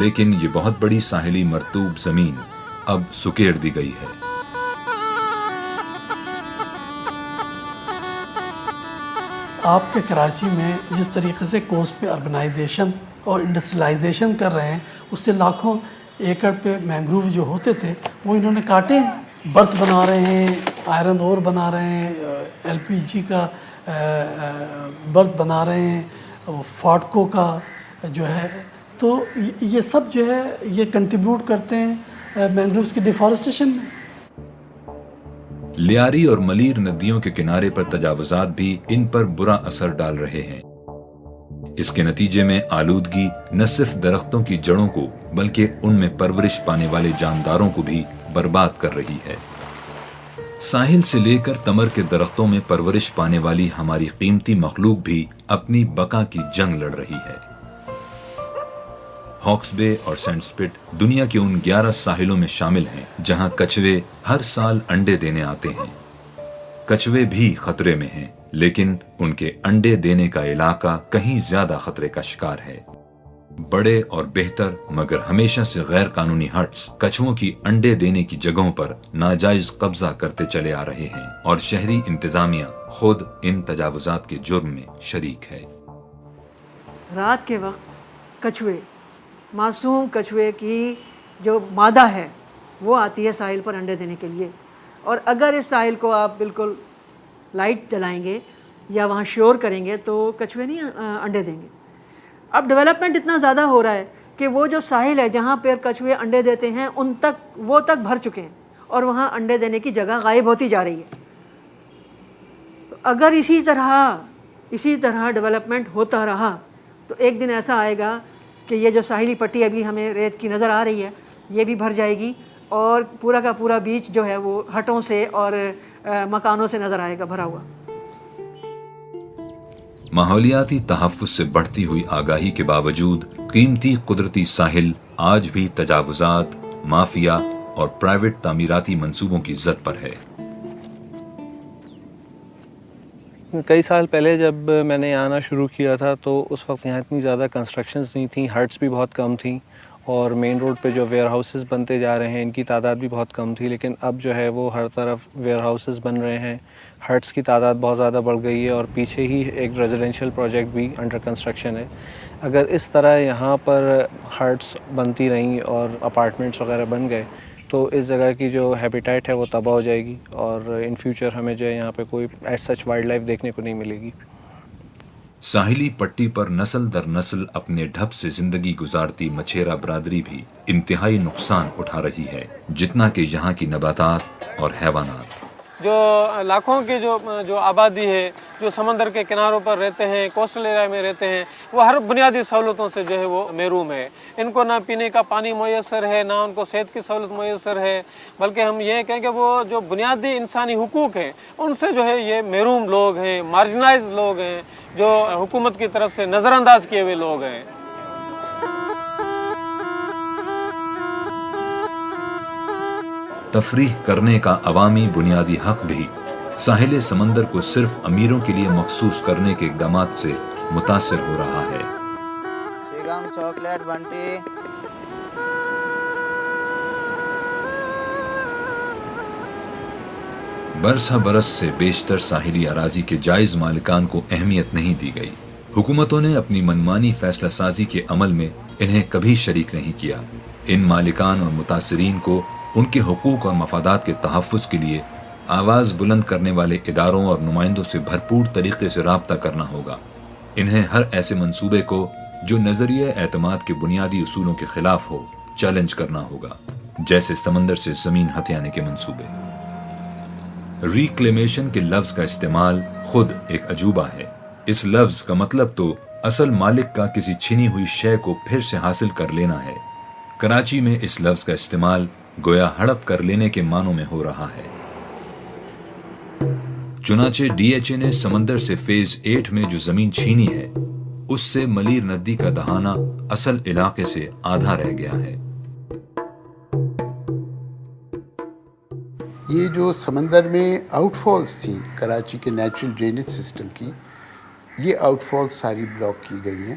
لیکن یہ بہت بڑی ساحلی مرطوب زمین اب سکیڑ دی گئی ہے۔ آپ کے کراچی میں جس طریقے سے کوسٹ پہ اربنائزیشن اور انڈسٹریلائزیشن کر رہے ہیں، اس سے لاکھوں ایکڑ پہ مینگروو جو ہوتے تھے وہ انہوں نے کاٹے ہیں، برتھ بنا رہے ہیں، آئرن اور بنا رہے ہیں، LPG کا برتھ بنا رہے ہیں، فاٹکو کا جو ہے، تو یہ سب جو ہے یہ کنٹریبیوٹ کرتے ہیں مینگرووز کی ڈیفارسٹیشن میں۔ لیاری اور ملیر ندیوں کے کنارے پر تجاوزات بھی ان پر برا اثر ڈال رہے ہیں۔ اس کے نتیجے میں آلودگی نہ صرف درختوں کی جڑوں کو بلکہ ان میں پرورش پانے والے جانداروں کو بھی برباد کر رہی ہے۔ ساحل سے لے کر تمر کے درختوں میں پرورش پانے والی ہماری قیمتی مخلوق بھی اپنی بقا کی جنگ لڑ رہی ہے۔ ہاکس بے اور سینڈ سپٹ دنیا کے ان 11 ساحلوں میں شامل ہیں جہاں کچھوے ہر سال انڈے دینے آتے ہیں۔ کچھوے بھی خطرے میں ہیں، لیکن ان کے انڈے دینے کا علاقہ کہیں زیادہ خطرے کا شکار ہے۔ بڑے اور بہتر مگر ہمیشہ سے غیر قانونی ہٹس کچھووں کی انڈے دینے کی جگہوں پر ناجائز قبضہ کرتے چلے آ رہے ہیں، اور شہری انتظامیہ خود ان تجاوزات کے جرم میں شریک ہے۔ رات کے وقت کچھوے، معصوم کچھوے کی جو مادہ ہے وہ آتی ہے ساحل پر انڈے دینے کے لیے، اور اگر اس ساحل کو آپ بالکل لائٹ جلائیں گے یا وہاں شور کریں گے تو کچھوے نہیں انڈے دیں گے۔ اب ڈیولپمنٹ اتنا زیادہ ہو رہا ہے کہ وہ جو ساحل ہے جہاں پہ کچھوے انڈے دیتے ہیں ان تک وہ تک بھر چکے ہیں، اور وہاں انڈے دینے کی جگہ غائب ہوتی جا رہی ہے۔ اگر اسی طرح ڈیولپمنٹ ہوتا رہا تو ایک دن ایسا آئے گا کہ یہ جو ساحلی پٹی ابھی ہمیں ریت کی نظر آ رہی ہے یہ بھی بھر جائے گی، اور پورا کا پورا بیچ جو ہے وہ ہٹوں سے اور مکانوں سے نظر آئے گا بھرا ہوا۔ ماحولیاتی تحفظ سے بڑھتی ہوئی آگاہی کے باوجود قیمتی قدرتی ساحل آج بھی تجاوزات، مافیا اور پرائیویٹ تعمیراتی منصوبوں کی زد پر ہے۔ کئی سال پہلے جب میں نے یہاں آنا شروع کیا تھا تو اس وقت یہاں اتنی زیادہ کنسٹرکشنز نہیں تھیں، ہٹس بھی بہت کم تھیں، اور مین روڈ پہ جو ویئر ہاؤسز بنتے جا رہے ہیں ان کی تعداد بھی بہت کم تھی، لیکن اب جو ہے وہ ہر طرف ویئر ہاؤسز بن رہے ہیں، ہٹس کی تعداد بہت زیادہ بڑھ گئی ہے، اور پیچھے ہی ایک ریزیڈینشیل پروجیکٹ بھی انڈر کنسٹرکشن ہے۔ اگر اس طرح یہاں پر ہٹس بنتی رہیں اور اپارٹمنٹس وغیرہ بن گئے تو اس جگہ کی جو ہیبیٹیٹ ہے وہ تباہ ہو جائے گی، اور ان فیوچر ہمیں جو ہے یہاں پہ کوئی ایز سچ وائلڈ لائف دیکھنے کو نہیں ملے گی۔ ساحلی پٹی پر نسل در نسل اپنے ڈھب سے زندگی گزارتی مچھیرا برادری بھی انتہائی نقصان اٹھا رہی ہے، جتنا کہ یہاں کی نباتات اور حیوانات۔ جو لاکھوں کی جو آبادی ہے جو سمندر کے کناروں پر رہتے ہیں، کوسٹل ایریا میں رہتے ہیں، وہ ہر بنیادی سہولتوں سے جو ہے وہ محروم ہے۔ ان کو نہ پینے کا پانی میسر ہے، نہ ان کو صحت کی سہولت میسر ہے، بلکہ ہم یہ کہیں کہ وہ جو بنیادی انسانی حقوق ہیں ان سے جو ہے یہ محروم لوگ ہیں، مارجنائز لوگ ہیں، جو حکومت کی طرف سے نظر انداز کیے ہوئے لوگ ہیں۔ تفریح کرنے کا عوامی بنیادی حق بھی ساحل سمندر کو صرف امیروں کے لیے مخصوص کرنے کے اقدامات سے متاثر ہو رہا ہے۔ چاکلیٹ بنٹی۔ برسہ برس سے بیشتر ساحلی اراضی کے جائز مالکان کو اہمیت نہیں دی گئی۔ حکومتوں نے اپنی منمانی فیصلہ سازی کے عمل میں انہیں کبھی شریک نہیں کیا۔ ان مالکان اور متاثرین کو ان کے حقوق اور مفادات کے تحفظ کے لیے آواز بلند کرنے والے اداروں اور نمائندوں سے بھرپور طریقے سے رابطہ کرنا ہوگا۔ انہیں ہر ایسے منصوبے کو جو نظریہ اعتماد کے بنیادی اصولوں کے خلاف ہو چیلنج کرنا ہوگا، جیسے سمندر سے زمین ہتھیانے کے منصوبے۔ ریکلیمیشن کے لفظ کا استعمال خود ایک عجوبہ ہے۔ اس لفظ کا مطلب تو اصل مالک کا کسی چھینی ہوئی شے کو پھر سے حاصل کر لینا ہے۔ کراچی میں اس لفظ کا استعمال گویا ہڑپ کر لینے کے معنوں میں ہو رہا ہے۔ چنانچہ ڈی ایچ اے نے سمندر سے فیز 8 میں جو زمین چھینی ہے اس سے ملیر ندی کا دہانہ اصل علاقے سے آدھا رہ گیا ہے۔ یہ جو سمندر میں آؤٹ فالز تھیں کراچی کے نیچرل ڈرینیج سسٹم کی، یہ آؤٹ فالز ساری بلاک کی گئی ہیں،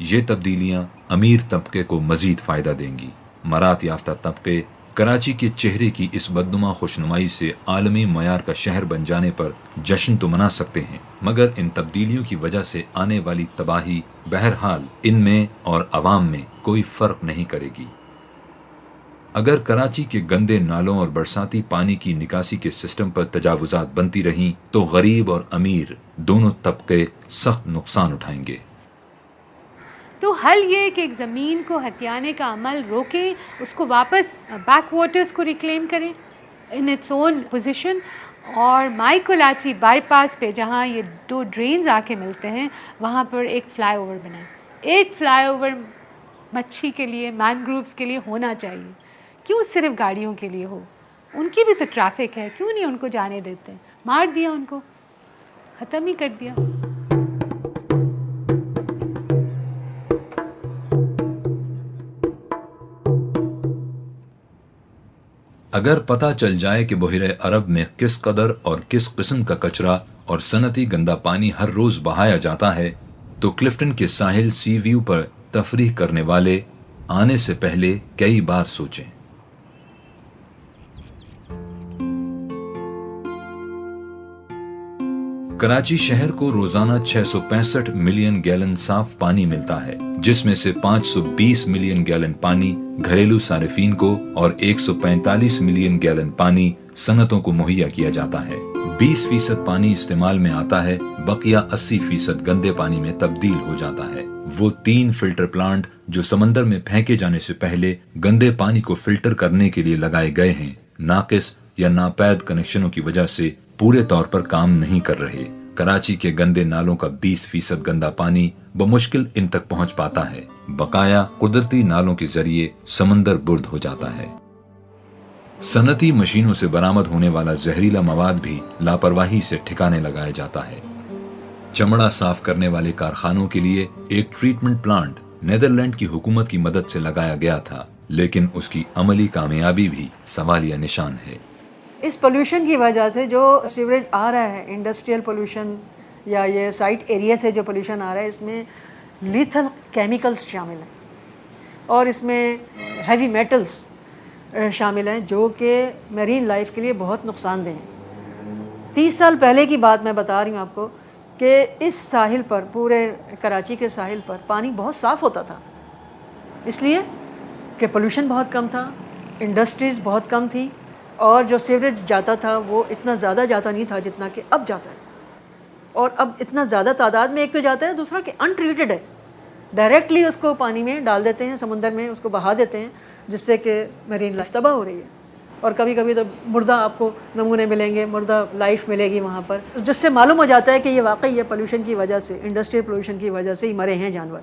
یہ تبدیلیاں امیر طبقے کو مزید فائدہ دیں گی. مرات یافتہ طبقے کراچی کے چہرے کی اس بدنما خوشنمائی سے عالمی معیار کا شہر بن جانے پر جشن تو منا سکتے ہیں، مگر ان تبدیلیوں کی وجہ سے آنے والی تباہی بہرحال ان میں اور عوام میں کوئی فرق نہیں کرے گی. اگر کراچی کے گندے نالوں اور برساتی پانی کی نکاسی کے سسٹم پر تجاوزات بنتی رہیں تو غریب اور امیر دونوں طبقے سخت نقصان اٹھائیں گے. تو حل یہ کہ ایک زمین کو ہتھیانے کا عمل روکیں، اس کو واپس بیک واٹرز کو ریکلیم کریں ان اٹس اون پوزیشن، اور مائی کلاچی بائی پاس پہ جہاں یہ 2 ڈرینز آ کے ملتے ہیں وہاں پر ایک فلائی اوور بنائیں. ایک فلائی اوور مچھی کے لیے، مینگرووز کے لیے ہونا چاہیے. کیوں صرف گاڑیوں کے لیے ہو؟ ان کی بھی تو ٹریفک ہے، کیوں نہیں ان کو جانے دیتے؟ مار دیا ان کو، ختم ہی کر دیا. اگر پتہ چل جائے کہ بحیرہ عرب میں کس قدر اور کس قسم کا کچرا اور صنعتی گندا پانی ہر روز بہایا جاتا ہے تو کلفٹن کے ساحل سی ویو پر تفریح کرنے والے آنے سے پہلے کئی بار سوچیں. کراچی شہر کو روزانہ 665 ملین گیلن صاف پانی ملتا ہے، جس میں سے 520 ملین گیلن پانی گھریلو صارفین کو اور 145 ملین گیلن پانی صنعتوں کو مہیا کیا جاتا ہے. 20% پانی استعمال میں آتا ہے، بقیہ 80% گندے پانی میں تبدیل ہو جاتا ہے. وہ 3 فلٹر پلانٹ جو سمندر میں پھینکے جانے سے پہلے گندے پانی کو فلٹر کرنے کے لیے لگائے گئے ہیں، ناقص یا ناپید کنیکشنوں کی وجہ سے پورے طور پر کام نہیں کر رہے. کراچی کے گندے نالوں کا 20% گندا پانی بمشکل ان تک پہنچ پاتا ہے، بقایا قدرتی نالوں کے ذریعے سمندر برد ہو جاتا ہے. صنعتی مشینوں سے برآمد ہونے والا زہریلا مواد بھی لاپرواہی سے ٹھکانے لگایا جاتا ہے. چمڑا صاف کرنے والے کارخانوں کے لیے ایک ٹریٹمنٹ پلانٹ نیدرلینڈ کی حکومت کی مدد سے لگایا گیا تھا، لیکن اس کی عملی کامیابی بھی سوالیہ نشان ہے. اس پولیوشن کی وجہ سے جو سیوریج آ رہا ہے، انڈسٹریل پولیوشن یا یہ سائٹ ایریا سے جو پولیوشن آ رہا ہے، اس میں لیتھل کیمیکلز شامل ہیں اور اس میں ہیوی میٹلز شامل ہیں جو کہ میرین لائف کے لیے بہت نقصان دہ ہیں. 30 سال پہلے کی بات میں بتا رہی ہوں آپ کو کہ اس ساحل پر، پورے کراچی کے ساحل پر پانی بہت صاف ہوتا تھا، اس لیے کہ پولیوشن بہت کم تھا، انڈسٹریز بہت کم تھی، اور جو سیوریج جاتا تھا وہ اتنا زیادہ جاتا نہیں تھا جتنا کہ اب جاتا ہے. اور اب اتنا زیادہ تعداد میں ایک تو جاتا ہے، دوسرا کہ ان ٹریٹڈ ہے، ڈائریکٹلی اس کو پانی میں ڈال دیتے ہیں، سمندر میں اس کو بہا دیتے ہیں، جس سے کہ میرین لائف تباہ ہو رہی ہے. اور کبھی کبھی تو مردہ آپ کو نمونے ملیں گے، مردہ لائف ملے گی وہاں پر، جس سے معلوم ہو جاتا ہے کہ یہ واقعی یہ پولیوشن کی وجہ سے، انڈسٹریل پولیوشن کی وجہ سے ہی مرے ہیں جانور.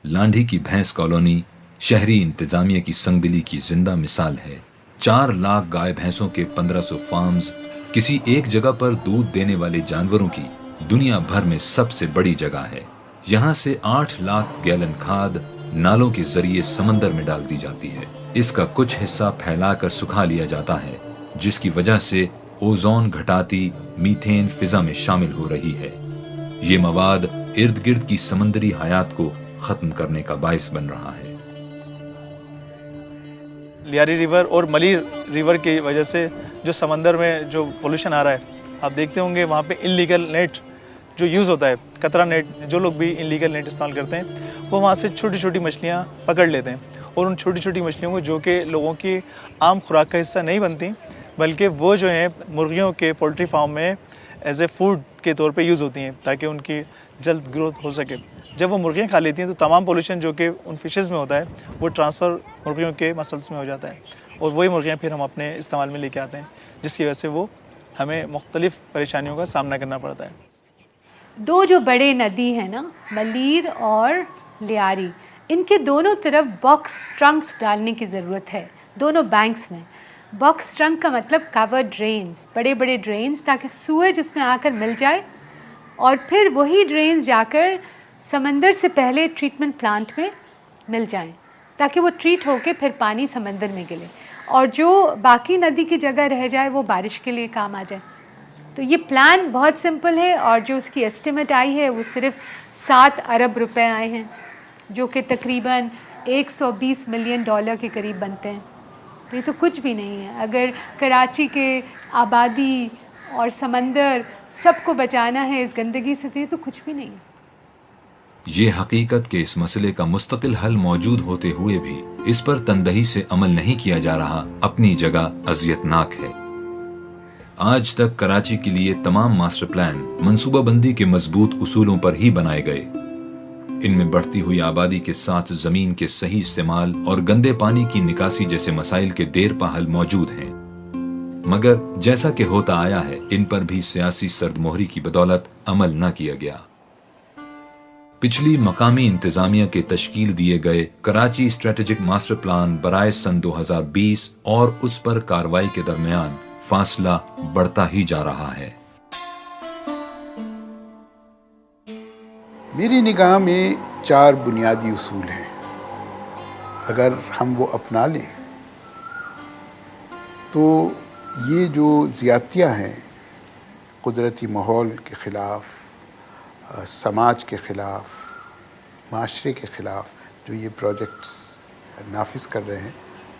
لانڈھی کی بھینس کالونی شہری انتظامیہ کی سنگدلی کی زندہ مثال ہے. 4 لاکھ گائے بھینسوں کے 1500 فارمز کسی ایک جگہ پر دودھ دینے والے جانوروں کی دنیا بھر میں سب سے بڑی جگہ ہے. یہاں سے 8 لاکھ گیلن کھاد نالوں کے ذریعے سمندر میں ڈال دی جاتی ہے. اس کا کچھ حصہ پھیلا کر سکھا لیا جاتا ہے، جس کی وجہ سے اوزون گھٹاتی میتھین فضا میں شامل ہو رہی ہے. یہ مواد ارد گرد کی سمندری حیات کو ختم کرنے کا باعث بن رہا ہے. لیاری ریور اور ملی ریور کی وجہ سے جو سمندر میں جو پولوشن آ رہا ہے، آپ دیکھتے ہوں گے وہاں پہ انلیگل نیٹ جو یوز ہوتا ہے، کترا نیٹ، جو لوگ بھی انلیگل نیٹ استعمال کرتے ہیں وہ وہاں سے چھوٹی چھوٹی مچھلیاں پکڑ لیتے ہیں، اور ان چھوٹی چھوٹی مچھلیوں کو جو کہ لوگوں کی عام خوراک کا حصہ نہیں بنتی، بلکہ وہ جو ہیں مرغیوں کے پولٹری فارم میں ایز اے فوڈ کے طور پہ یوز ہوتی ہیں تاکہ ان کی جلد گروتھ ہو سکے. جب وہ مرغیاں کھا لیتی ہیں تو تمام پولوشن جو کہ ان فشز میں ہوتا ہے وہ ٹرانسفر مرغیوں کے مسلس میں ہو جاتا ہے، اور وہی مرغیاں پھر ہم اپنے استعمال میں لے کے آتے ہیں، جس کی وجہ سے وہ ہمیں مختلف پریشانیوں کا سامنا کرنا پڑتا ہے. 2 جو بڑے ندی ہیں نا، ملیر اور لیاری، ان کے دونوں طرف باکس ٹرنکس ڈالنے کی ضرورت ہے، دونوں بینکس میں. باکس ٹرنک کا مطلب کورڈ ڈرینز، بڑے بڑے ڈرینز، تاکہ سوئج اس میں آ کر مل جائے اور پھر وہی ڈرینز جا کر سمندر سے پہلے ٹریٹمنٹ پلانٹ میں مل جائیں تاکہ وہ ٹریٹ ہو کے پھر پانی سمندر میں گلے، اور جو باقی ندی کی جگہ رہ جائے وہ بارش کے لیے کام آ جائے. تو یہ پلان بہت سمپل ہے، اور جو اس کی ایسٹیمیٹ آئی ہے وہ صرف 7 ارب روپے آئے ہیں. جو کہ تقریباً $120 ملین کے قریب بنتے ہیں. تو یہ تو کچھ بھی نہیں ہے. اگر کراچی کے آبادی اور سمندر سب کو بچانا ہے اس گندگی سے تو یہ تو کچھ بھی نہیں ہے. یہ حقیقت کہ اس مسئلے کا مستقل حل موجود ہوتے ہوئے بھی اس پر تندہی سے عمل نہیں کیا جا رہا اپنی جگہ اذیت ناک ہے. آج تک کراچی کے لیے تمام ماسٹر پلان منصوبہ بندی کے مضبوط اصولوں پر ہی بنائے گئے. ان میں بڑھتی ہوئی آبادی کے ساتھ زمین کے صحیح استعمال اور گندے پانی کی نکاسی جیسے مسائل کے دیر پا حل موجود ہیں. مگر جیسا کہ ہوتا آیا ہے ان پر بھی سیاسی سرد مہری کی بدولت عمل نہ کیا گیا. پچھلی مقامی انتظامیہ کے تشکیل دیے گئے کراچی اسٹریٹجک ماسٹر پلان برائے سن 2020 اور اس پر کارروائی کے درمیان فاصلہ بڑھتا ہی جا رہا ہے. میری نگاہ میں 4 بنیادی اصول ہیں. اگر ہم وہ اپنا لیں تو یہ جو زیادتیاں ہیں قدرتی ماحول کے خلاف، سماج کے خلاف، معاشرے کے خلاف جو یہ پروجیکٹس نافذ کر رہے ہیں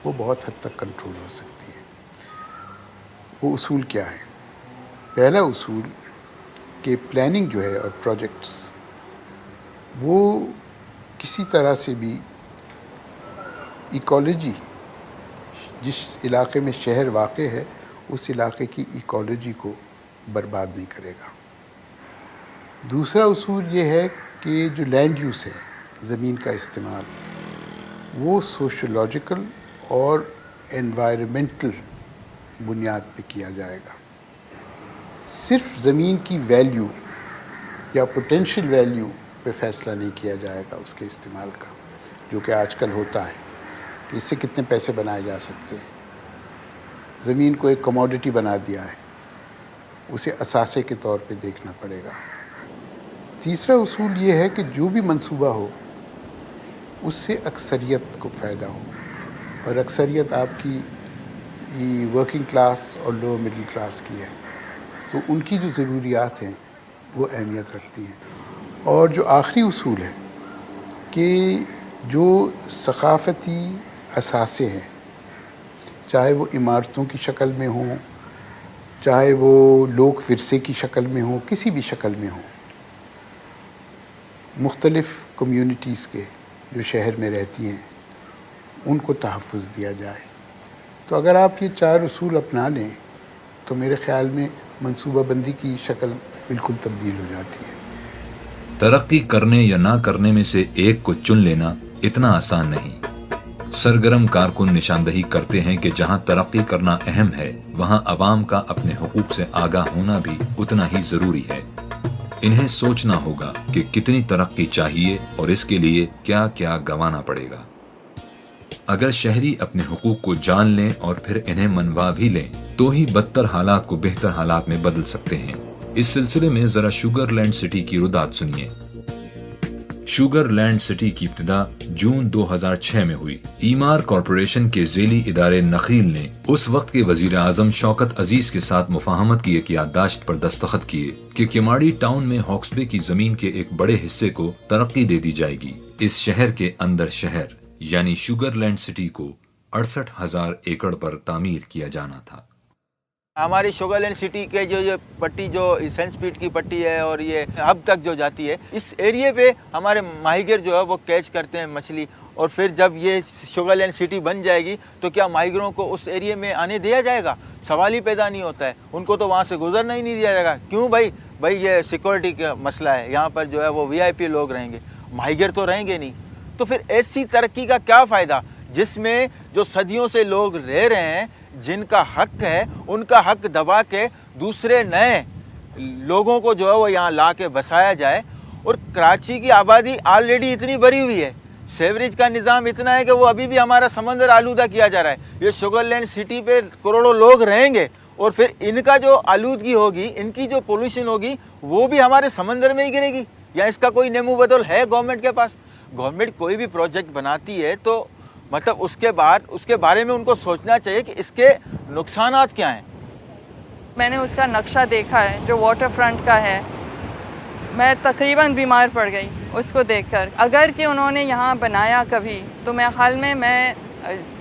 وہ بہت حد تک کنٹرول ہو سکتی ہے. وہ اصول کیا ہیں؟ پہلا اصول کہ پلاننگ جو ہے اور پروجیکٹس وہ کسی طرح سے بھی ایکولوجی، جس علاقے میں شہر واقع ہے اس علاقے کی ایکولوجی کو برباد نہیں کرے گا. دوسرا اصول یہ ہے کہ جو لینڈ یوز ہے، زمین کا استعمال، وہ سوشولوجیکل اور انوائرمنٹل بنیاد پہ کیا جائے گا. صرف زمین کی ویلیو یا پوٹینشیل ویلیو پہ فیصلہ نہیں کیا جائے گا اس کے استعمال کا، جو کہ آج کل ہوتا ہے کہ اس سے کتنے پیسے بنائے جا سکتے ہیں. زمین کو ایک کموڈٹی بنا دیا ہے، اسے اثاثے کے طور پہ دیکھنا پڑے گا. تیسرا اصول یہ ہے کہ جو بھی منصوبہ ہو اس سے اکثریت کو فائدہ ہو، اور اکثریت آپ کی ورکنگ کلاس اور لوور مڈل کلاس کی ہے، تو ان کی جو ضروریات ہیں وہ اہمیت رکھتی ہیں. اور جو آخری اصول ہے کہ جو ثقافتی اثاثے ہیں، چاہے وہ عمارتوں کی شکل میں ہوں، چاہے وہ لوک ورثے کی شکل میں ہوں، کسی بھی شکل میں ہوں، مختلف کمیونٹیز کے جو شہر میں رہتی ہیں ان کو تحفظ دیا جائے. تو اگر آپ یہ 4 اصول اپنا لیں تو میرے خیال میں منصوبہ بندی کی شکل بالکل تبدیل ہو جاتی ہے. ترقی کرنے یا نہ کرنے میں سے ایک کو چن لینا اتنا آسان نہیں. سرگرم کارکن نشاندہی کرتے ہیں کہ جہاں ترقی کرنا اہم ہے وہاں عوام کا اپنے حقوق سے آگاہ ہونا بھی اتنا ہی ضروری ہے. انہیں سوچنا ہوگا کہ کتنی ترقی چاہیے اور اس کے لیے کیا کیا گنوانا پڑے گا. اگر شہری اپنے حقوق کو جان لیں اور پھر انہیں منوا بھی لیں تو ہی بدتر حالات کو بہتر حالات میں بدل سکتے ہیں. اس سلسلے میں ذرا شوگر لینڈ سٹی کی ردات سنیے. شوگر لینڈ سٹی کی ابتدا جون 2006 میں ہوئی. ایمار کارپوریشن کے ذیلی ادارے نخیل نے اس وقت کے وزیر اعظم شوکت عزیز کے ساتھ مفاہمت کی ایک یادداشت پر دستخط کیے کہ کیماڑی ٹاؤن میں ہاکسبے کی زمین کے ایک بڑے حصے کو ترقی دے دی جائے گی. اس شہر کے اندر شہر یعنی شوگر لینڈ سٹی کو 68,000 ایکڑ پر تعمیر کیا جانا تھا. ہماری شوگر لینڈ سٹی کے جو یہ پٹی جو سینٹ پیٹ کی پٹی ہے اور یہ ہب تک جو جاتی ہے، اس ایریے پہ ہمارے ماہی گیر جو ہے وہ کیچ کرتے ہیں مچھلی. اور پھر جب یہ شوگر لینڈ سٹی بن جائے گی تو کیا ماہی گیروں کو اس ایریے میں آنے دیا جائے گا؟ سوال ہی پیدا نہیں ہوتا ہے. ان کو تو وہاں سے گزرنا ہی نہیں دیا جائے گا. کیوں بھائی یہ سیکورٹی کا مسئلہ ہے. یہاں پر جو ہے وہ VIP لوگ رہیں گے، ماہی گیر تو رہیں گے نہیں. تو پھر ایسی ترقی کا کیا فائدہ جس میں جو صدیوں سے لوگ رہ رہے ہیں، جن کا حق ہے، ان کا حق دبا کے دوسرے نئے لوگوں کو جو ہے وہ یہاں لا کے بسایا جائے. اور کراچی کی آبادی آلریڈی اتنی بڑھی ہوئی ہے، سیوریج کا نظام اتنا ہے کہ وہ ابھی بھی ہمارا سمندر آلودہ کیا جا رہا ہے. یہ شوگر لینڈ سٹی پہ کروڑوں لوگ رہیں گے اور پھر ان کا جو آلودگی ہوگی، ان کی جو پولوشن ہوگی، وہ بھی ہمارے سمندر میں ہی گرے گی. یا اس کا کوئی نیمو بدل ہے گورنمنٹ کے پاس؟ گورنمنٹ کوئی بھی پروجیکٹ بناتی ہے تو مطلب اس کے بارے میں ان کو سوچنا چاہیے کہ اس کے نقصانات کیا ہیں. میں نے اس کا نقشہ دیکھا ہے جو واٹر فرنٹ کا ہے. میں تقریباً بیمار پڑ گئی اس کو دیکھ کر. اگر کہ انہوں نے یہاں بنایا کبھی تو میرے خیال میں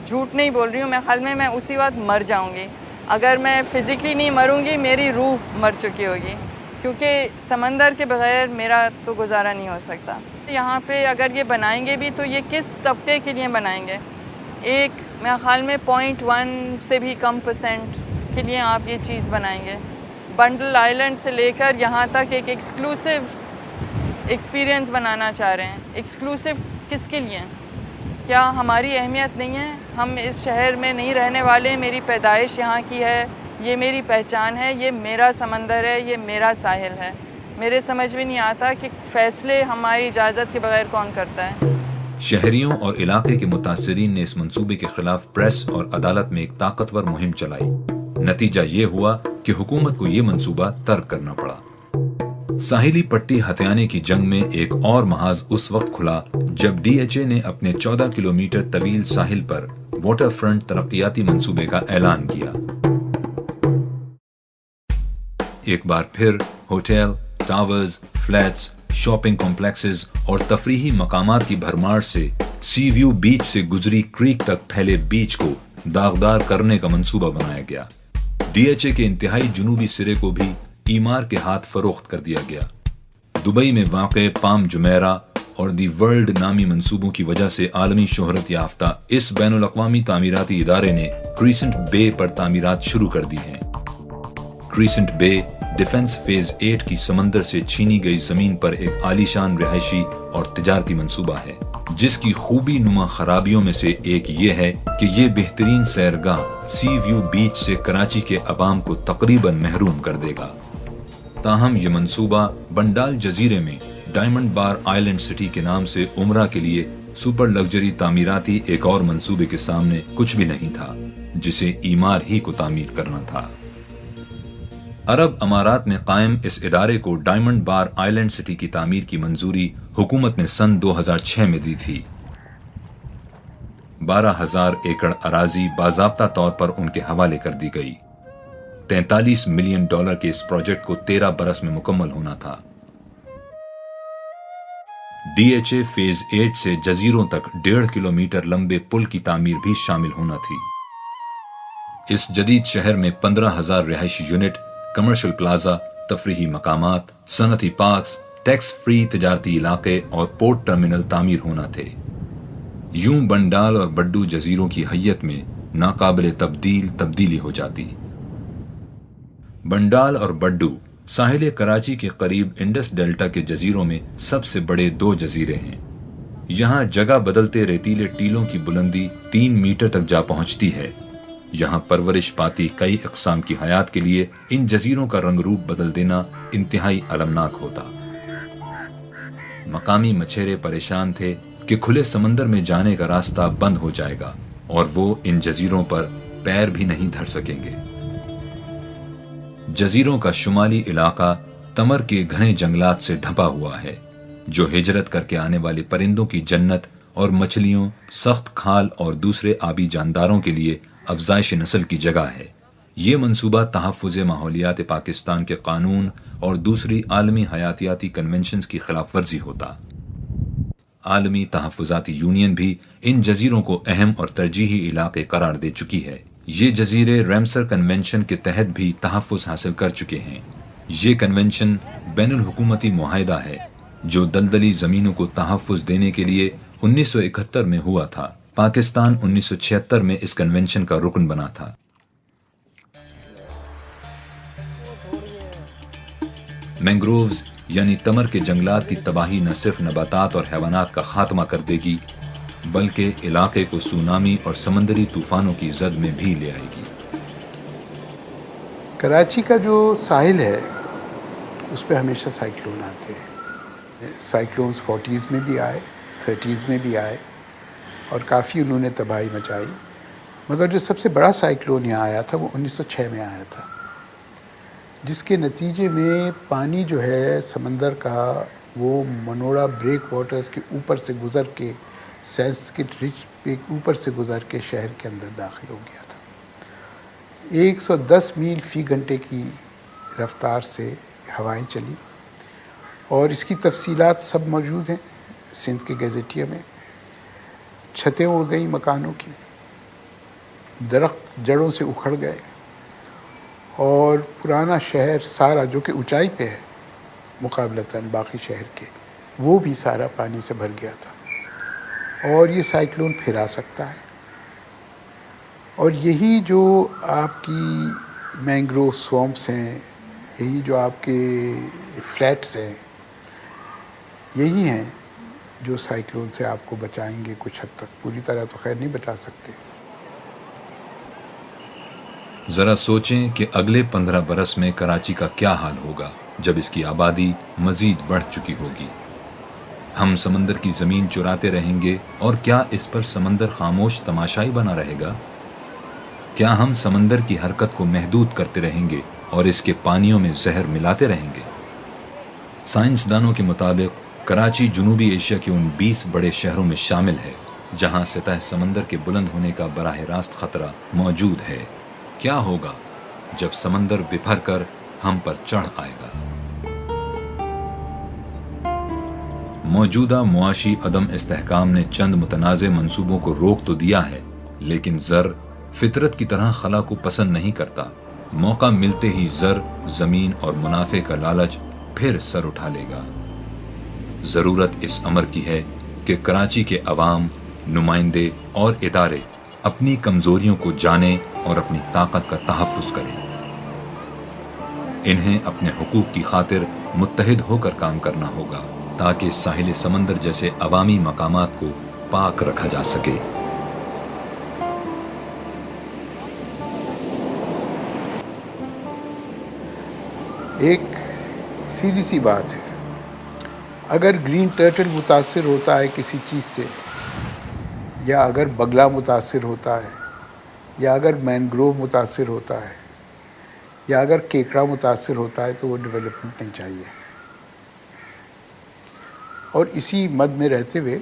جھوٹ نہیں بول رہی ہوں، میرے خیال میں اسی وقت مر جاؤں گی. اگر میں فزیکلی نہیں مروں گی، میری روح مر چکی ہوگی، کیونکہ سمندر کے بغیر میرا تو گزارا نہیں ہو سکتا. یہاں پہ اگر یہ بنائیں گے بھی تو یہ کس طبقے کے لیے بنائیں گے؟ ایک میرے خیال میں 0.1 سے بھی کم % کے لیے آپ یہ چیز بنائیں گے. بنڈل آئلینڈ سے لے کر یہاں تک ایک ایکسکلوسیو ایکسپیرینس بنانا چاہ رہے ہیں. ایکسکلوسیو کس کے لیے؟ کیا ہماری اہمیت نہیں ہے؟ ہم اس شہر میں نہیں رہنے والے، میری پیدائش یہاں کی ہے، یہ میری پہچان ہے، یہ میرا سمندر ہے، یہ میرا ساحل ہے. میرے سمجھ میں نہیں آتا کہ فیصلے ہماری اجازت کے بغیر کون کرتا ہے. شہریوں اور علاقے کے متاثرین نے اس منصوبے کے خلاف پریس اور عدالت میں ایک طاقتور مہم چلائی. نتیجہ یہ ہوا کہ حکومت کو یہ منصوبہ ترک کرنا پڑا. ساحلی پٹی ہتھیانے کی جنگ میں ایک اور محاذ اس وقت کھلا جب ڈی ایچ اے نے اپنے 14 کلومیٹر طویل ساحل پر واٹر فرنٹ ترقیاتی منصوبے کا اعلان کیا. ایک بار پھر hotel, towers, flats, shopping complexes اور تفریحی مقامات کی بھرمار سے سی ویو بیچ سے گزری کریک تک پھیلے بیچ کو داغدار کرنے کا منصوبہ بنایا گیا. ڈی ایچ اے کے انتہائی جنوبی سرے کو بھی ایمار کے ہاتھ فروخت کر دیا گیا. دبئی میں واقع پام جمیرہ اور دی ورلڈ نامی منصوبوں کی وجہ سے عالمی شہرت یافتہ اس بین الاقوامی تعمیراتی ادارے نے کریسنٹ بے پر تعمیرات شروع کر دی ہیں. کریسنٹ بے ڈیفنس فیز 8 کی سمندر سے چھینی گئی زمین پر ایک عالیشان رہائشی اور تجارتی منصوبہ ہے، جس کی خوبی نما خرابیوں میں سے ایک یہ ہے کہ یہ بہترین سیرگاہ سی ویو بیچ سے کراچی کے عوام کو تقریباً محروم کر دے گا. تاہم یہ منصوبہ بنڈال جزیرے میں ڈائمنڈ بار آئلینڈ سٹی کے نام سے عمرہ کے لیے سپر لگژری تعمیراتی ایک اور منصوبے کے سامنے کچھ بھی نہیں تھا، جسے ایمار ہی کو تعمیر کرنا تھا. عرب امارات میں قائم اس ادارے کو ڈائمنڈ بار آئلینڈ سٹی کی تعمیر کی منظوری حکومت نے سن 2006 میں دی تھی. 12,000 ایکڑ اراضی باضابطہ طور پر ان کے حوالے کر دی گئی. $43 ملین کے اس پروجیکٹ کو 13 برس میں مکمل ہونا تھا. ڈی ایچ اے فیز 8 سے جزیروں تک 1.5 کلومیٹر لمبے پل کی تعمیر بھی شامل ہونا تھی. اس جدید شہر میں 15,000 رہائشی یونٹ، کمرشل پلازا، تفریحی مقامات، صنعتی پارکس، ٹیکس فری تجارتی علاقے اور پورٹ ٹرمینل تعمیر ہونا تھے. یوں بنڈال اور بڈو جزیروں کی حیت میں ناقابل تبدیلی ہو جاتی. بنڈال اور بڈو ساحل کراچی کے قریب انڈس ڈیلٹا کے جزیروں میں سب سے بڑے 2 جزیرے ہیں. یہاں جگہ بدلتے ریتیلے ٹیلوں کی بلندی 3 میٹر تک جا پہنچتی ہے. یہاں پرورش پاتی کئی اقسام کی حیات کے لیے ان جزیروں کا رنگ روپ بدل دینا انتہائی المناک ہوتا. مقامی مچھیرے پریشان تھے کہ کھلے سمندر میں جانے کا راستہ بند ہو جائے گا اور وہ ان جزیروں پر پیر بھی نہیں دھر سکیں گے. جزیروں کا شمالی علاقہ تمر کے گھنے جنگلات سے ڈھپا ہوا ہے، جو ہجرت کر کے آنے والے پرندوں کی جنت اور مچھلیوں، سخت کھال اور دوسرے آبی جانداروں کے لیے افزائش نسل کی جگہ ہے. یہ منصوبہ تحفظ ماحولیات پاکستان کے قانون اور دوسری عالمی حیاتیاتی کنونشنز کی خلاف ورزی ہوتا. عالمی تحفظاتی یونین بھی ان جزیروں کو اہم اور ترجیحی علاقے قرار دے چکی ہے. یہ جزیرے ریمسر کنونشن کے تحت بھی تحفظ حاصل کر چکے ہیں. یہ کنونشن بین الحکومتی معاہدہ ہے جو دلدلی زمینوں کو تحفظ دینے کے لیے 1971 میں ہوا تھا. پاکستان 1976 میں اس کنونشن کا رکن بنا تھا. مینگرووز یعنی تمر کے جنگلات کی تباہی نہ صرف نباتات اور حیوانات کا خاتمہ کر دے گی بلکہ علاقے کو سونامی اور سمندری طوفانوں کی زد میں بھی لے آئے گی. کراچی کا جو ساحل ہے اس پہ ہمیشہ سائیکلون آتے ہیں. سائیکلونز 40s میں بھی آئے، 30s میں بھی آئے اور کافی انہوں نے تباہی مچائی. مگر جو سب سے بڑا سائیکلون یہاں آیا تھا وہ 1906 میں آیا تھا، جس کے نتیجے میں پانی جو ہے سمندر کا وہ منوڑا بریک واٹرز کے اوپر سے گزر کے سینسکٹ رچ پہ اوپر سے گزر کے شہر کے اندر داخل ہو گیا تھا. 110 میل فی گھنٹے کی رفتار سے ہوائیں چلی اور اس کی تفصیلات سب موجود ہیں سندھ کے گیزیٹیا میں. چھتیں اڑ گئیں مکانوں کی، درخت جڑوں سے اکھڑ گئے، اور پرانا شہر سارا جو کہ اونچائی پہ ہے مقابلتاً باقی شہر کے، وہ بھی سارا پانی سے بھر گیا تھا. اور یہ سائیکلون پھر آ سکتا ہے. اور یہی جو آپ کی مینگروو سوامپس ہیں، یہی جو آپ کے فلیٹس ہیں، یہی ہیں جو سائیکلون سے آپ کو بچائیں گے کچھ حد تک. پوری طرح تو خیر نہیں بچا سکتے. ذرا سوچیں کہ اگلے 15 برس میں کراچی کا کیا حال ہوگا جب اس کی آبادی مزید بڑھ چکی ہوگی. ہم سمندر کی زمین چراتے رہیں گے، اور کیا اس پر سمندر خاموش تماشائی بنا رہے گا؟ کیا ہم سمندر کی حرکت کو محدود کرتے رہیں گے اور اس کے پانیوں میں زہر ملاتے رہیں گے؟ سائنسدانوں کے مطابق کراچی جنوبی ایشیا کے ان 20 بڑے شہروں میں شامل ہے جہاں سطح سمندر کے بلند ہونے کا براہ راست خطرہ موجود ہے. کیا ہوگا جب سمندر بپھر کر ہم پر چڑھ آئے گا؟ موجودہ معاشی عدم استحکام نے چند متنازع منصوبوں کو روک تو دیا ہے، لیکن زر فطرت کی طرح خلا کو پسند نہیں کرتا. موقع ملتے ہی زر، زمین اور منافع کا لالچ پھر سر اٹھا لے گا. ضرورت اس امر کی ہے کہ کراچی کے عوام، نمائندے اور ادارے اپنی کمزوریوں کو جانیں اور اپنی طاقت کا تحفظ کریں. انہیں اپنے حقوق کی خاطر متحد ہو کر کام کرنا ہوگا تاکہ ساحل سمندر جیسے عوامی مقامات کو پاک رکھا جا سکے. ایک سیدھی سی بات ہے، اگر گرین ٹرٹل متاثر ہوتا ہے کسی چیز سے، یا اگر بگلا متاثر ہوتا ہے، یا اگر مینگروو متاثر ہوتا ہے، یا اگر کیکڑا متاثر ہوتا ہے، تو وہ ڈیولپمنٹ نہیں چاہیے. اور اسی مد میں رہتے ہوئے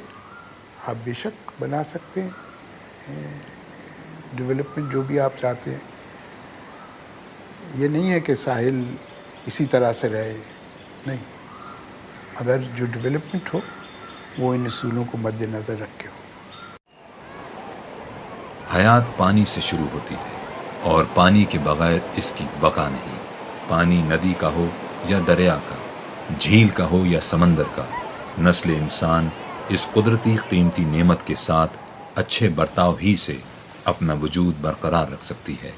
آپ بے شک بنا سکتے ہیں ڈیولپمنٹ جو بھی آپ چاہتے ہیں. یہ نہیں ہے کہ ساحل اسی طرح سے رہے، نہیں. اگر جو ڈیولپمنٹ ہو وہ ان اصولوں کو مد نظر رکھ کے ہو. حیات پانی سے شروع ہوتی ہے، اور پانی کے بغیر اس کی بقا نہیں. پانی ندی کا ہو یا دریا کا، جھیل کا ہو یا سمندر کا، نسل انسان اس قدرتی قیمتی نعمت کے ساتھ اچھے برتاؤ ہی سے اپنا وجود برقرار رکھ سکتی ہے.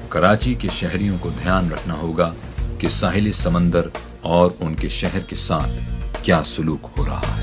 کراچی کے شہریوں کو دھیان رکھنا ہوگا کہ ساحل سمندر اور ان کے شہر کے ساتھ کیا سلوک ہو رہا ہے.